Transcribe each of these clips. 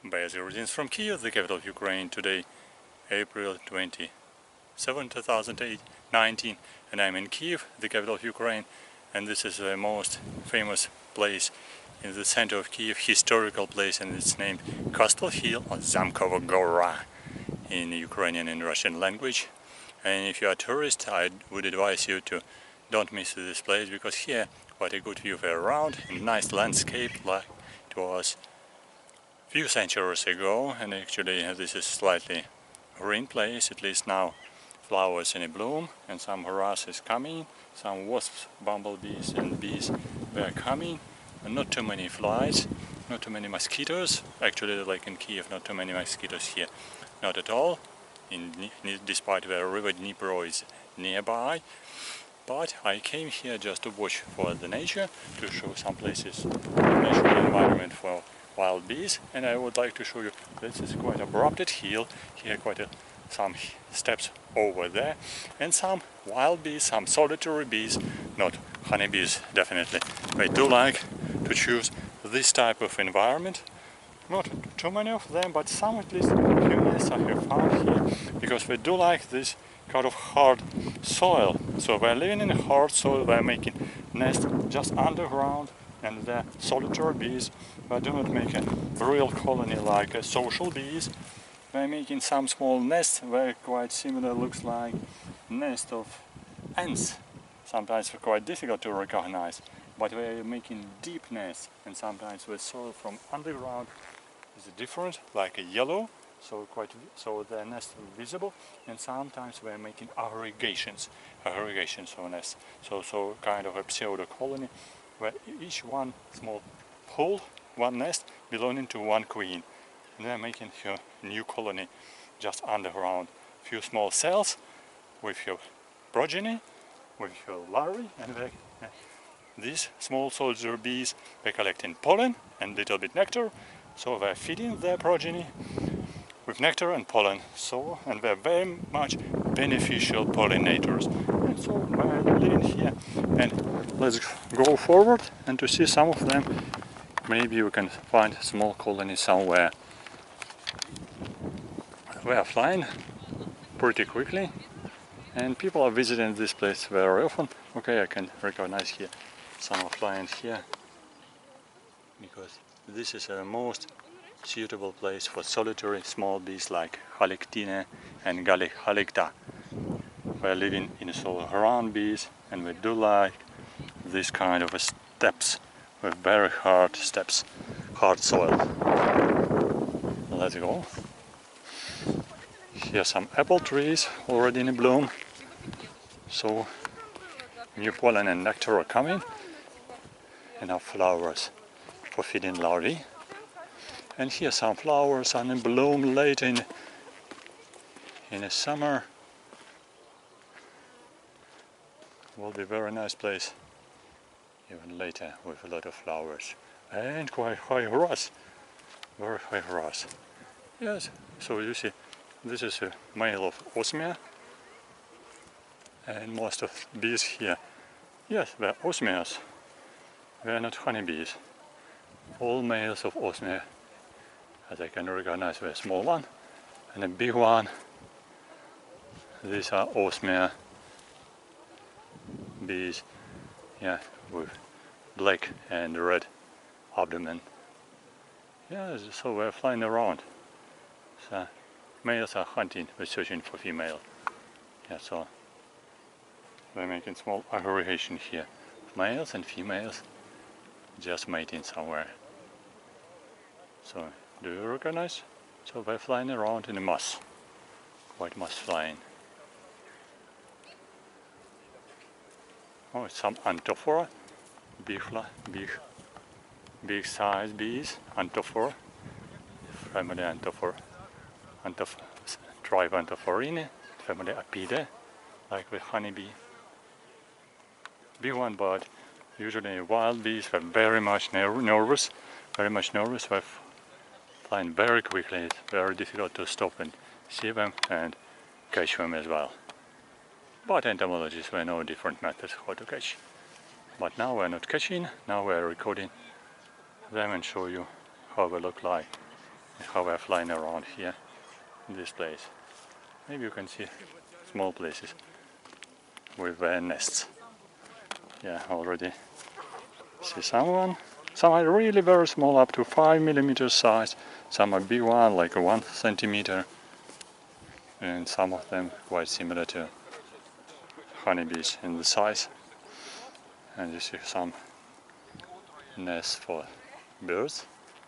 Greetings from Kiev, the capital of Ukraine. Today, April 27, 2019, and I'm in Kiev, the capital of Ukraine, and this is the most famous place in the center of Kiev, historical place, and it's named Castle Hill or Zamkova Gora in Ukrainian and Russian language. And if you are a tourist, I would advise you to don't miss this place, because here quite a good view around and nice landscape like it was few centuries ago. And actually this is slightly green place, at least now flowers in bloom, and some grass is coming, some wasps, bumblebees and bees were coming, and not too many flies, not too many mosquitoes. Actually, like in Kiev, not too many mosquitoes here, not at all, despite the river Dnipro is nearby. But I came here just to watch for the nature, to show some places, natural environment for wild bees, and I would like to show you this is quite abrupted hill here, some steps over there, and some wild bees, some solitary bees, not honeybees definitely. I do like to choose this type of environment, not too many of them, but some, at least a few nests I have found here, because we do like this kind of hard soil. So we're living in a hard soil, we're making nests just underground, and the solitary bees, but do not make a real colony like a social bees. We're making some small nests where quite similar looks like nest of ants. Sometimes they're quite difficult to recognize, but we're making deep nests, and sometimes the soil from underground is different, like a yellow, so the nest is visible, and sometimes we're making aggregations of nests, so kind of a pseudo colony, where each one small hole, one nest belonging to one queen. And they're making a new colony just underground. Few small cells with your progeny, with your larvae, and these small soldier bees, they're collecting pollen and little bit nectar, so they're feeding their progeny with nectar and pollen. So, and they're very much beneficial pollinators. And so we're living here, and let's go forward and to see some of them. Maybe we can find a small colony somewhere. We are flying pretty quickly, and people are visiting this place very often. Okay, I can recognize here some are flying here, because this is the most suitable place for solitary small bees like Halictine and Halicta. We're living in solo ground bees, and we do like this kind of steps with very hard steps, hard soil. Let's go. Here some apple trees already in bloom, so new pollen and nectar are coming, enough flowers for feeding larvae. And here some flowers are in bloom late in the summer. Will be a very nice place even later, with a lot of flowers and quite high grass, very high grass. Yes, so you see, this is a male of Osmia, and most of bees here, yes, they're Osmias, they're not honeybees. All males of Osmia, as I can recognize, the small one and a big one. These are Osmia bees, yeah, with black and red abdomen. Yeah, so we're flying around. So males are hunting, we're searching for female. Yeah, so we're making small aggregation here. Males and females just mating somewhere. So do you recognize? So we're flying around in a mass, white mass flying. Oh, it's some Antophora, big size bees, Antophora, family Antophora, tribe Antophorini, family Apidae, like the honeybee. Big one, but usually wild bees are very much nervous, they're flying very quickly. It's very difficult to stop and see them and catch them as well. But entomologists, we know different methods how to catch. But now we're not catching, now we're recording them and show you how they look like. how they're flying around here in this place. Maybe you can see small places with their nests. Yeah, already see someone. Some are really very small, up to 5 millimeters size. Some are big one, like 1 centimeter. And some of them quite similar to honeybees in the size. And you see some nests for birds.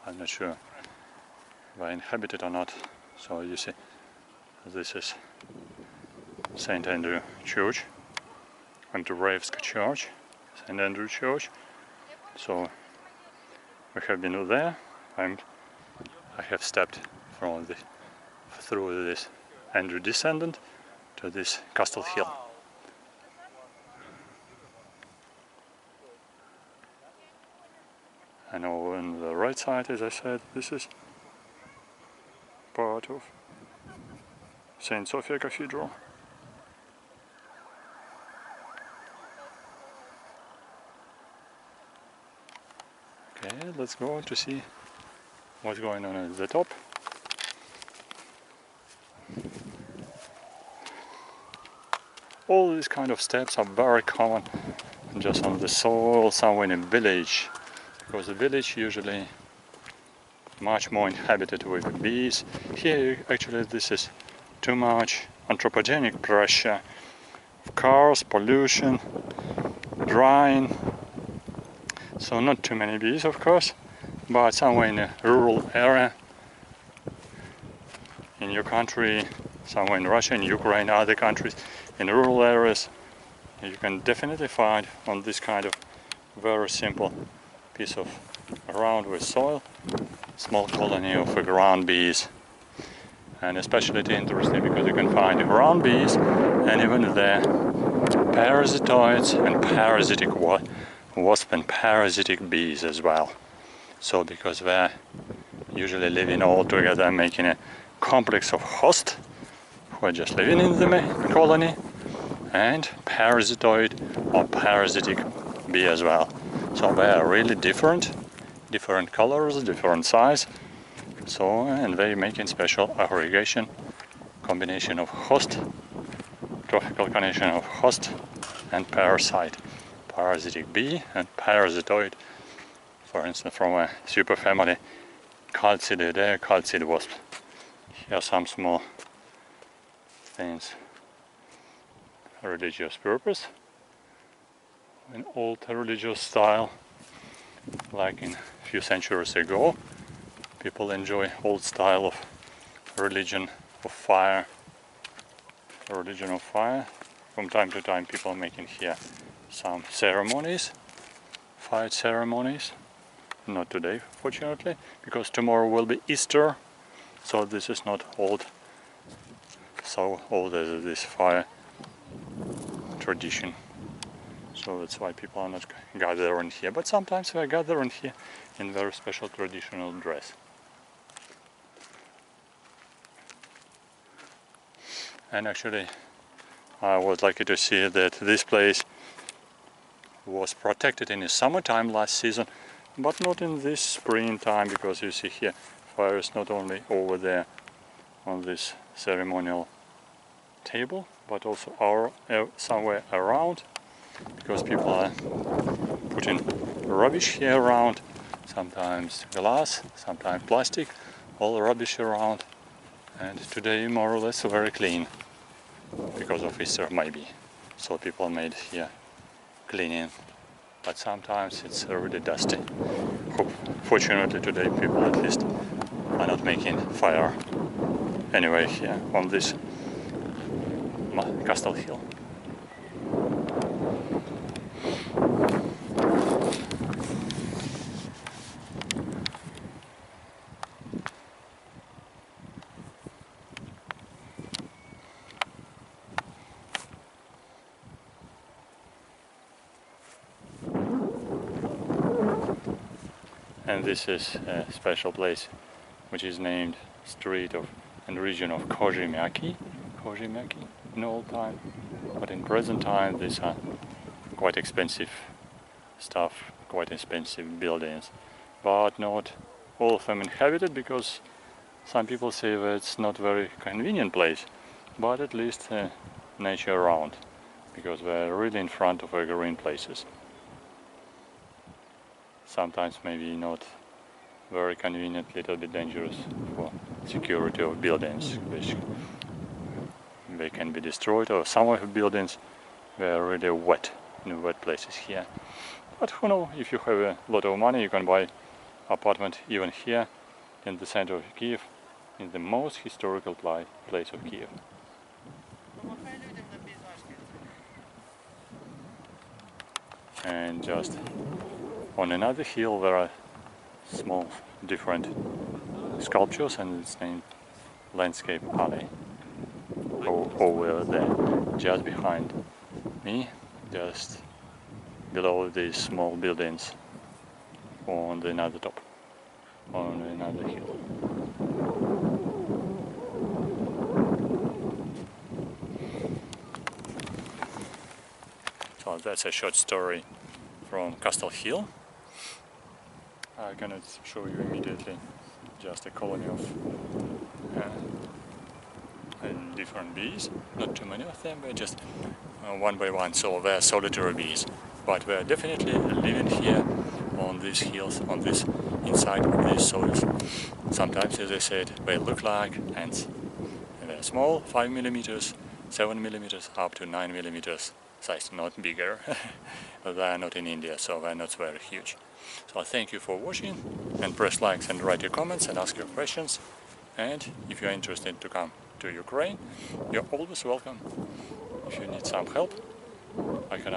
I'm not sure if they inhabit it or not. So you see, this is St. Andrew Church, AndrewDEscentKiev Church, St. Andrew Church. So we have been there. I have stepped through this AndrewDEscent to this Castle Hill. And over on the right side, as I said, this is part of St. Sophia Cathedral. Okay, let's go to see what's going on at the top. All these kind of steps are very common just on the soil somewhere in a village, because the village usually much more inhabited with bees. Here actually this is too much anthropogenic pressure of cars, pollution, drying. So not too many bees, of course, but somewhere in a rural area in your country, somewhere in Russia, in Ukraine, other countries, in rural areas, you can definitely find on this kind of very simple piece of ground with soil, small colony of ground bees. And especially it's interesting because you can find ground bees and even the parasitoids and parasitic wasp and parasitic bees as well. So because they're usually living all together, making a complex of hosts who are just living in the colony, and parasitoid or parasitic bee as well. So they are really different colors, different size. So, and they making special aggregation, combination of host, trophical connection of host and parasite. Parasitic bee and parasitoid, for instance, from a superfamily Calcididae, Calcid wasp. Here are some small things, religious purpose, an old religious style, like in a few centuries ago. People enjoy old style of religion of fire. From time to time people making here some ceremonies, fire ceremonies. Not today, fortunately, because tomorrow will be Easter. So this is not so old as this fire tradition. So that's why people are not gathering here. But sometimes they are gathering here in very special traditional dress. And actually, I would like you to see that this place was protected in the summertime last season, but not in this springtime, because you see here fire is not only over there on this ceremonial table, but also somewhere around, because people are putting rubbish here around, sometimes glass, sometimes plastic, all rubbish around. And today more or less very clean, because of Easter maybe. So people made here cleaning, but sometimes it's really dusty. Fortunately today people at least are not making fire anyway here on this Castle Hill. And this is a special place which is named street of and region of Kozhimyaki in old time, but in present time these are quite expensive stuff, quite expensive buildings, but not all of them inhabited, because some people say that it's not very convenient place, but at least nature around, because we're really in front of green places. Sometimes maybe not very convenient, little bit dangerous for security of buildings, which they can be destroyed, or some of the buildings were really wet, in wet places here. But who knows, if you have a lot of money, you can buy apartment even here in the center of Kiev, in the most historical place of Kiev. And just on another hill there are small different sculptures, and it's named Landscape Alley over there, just behind me, just below these small buildings on the another top, on another hill. So that's a short story from Castle Hill. I cannot show you immediately, just a colony of different bees, not too many of them, but just one by one, so they're solitary bees. But they're definitely living here on these hills, on this inside of these soils. Sometimes, as I said, they look like ants. And they're small, 5 millimeters, 7 millimeters, up to 9 millimeters size, not bigger. They are not in India, so they're not very huge. So thank you for watching, and press likes and write your comments and ask your questions. And if you're interested to come to Ukraine, you're always welcome. If you need some help, I can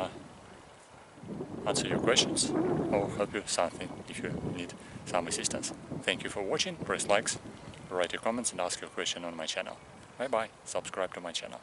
answer your questions or help you with something if you need some assistance. Thank you for watching, press likes, write your comments and ask your question on my channel. Bye bye, subscribe to my channel.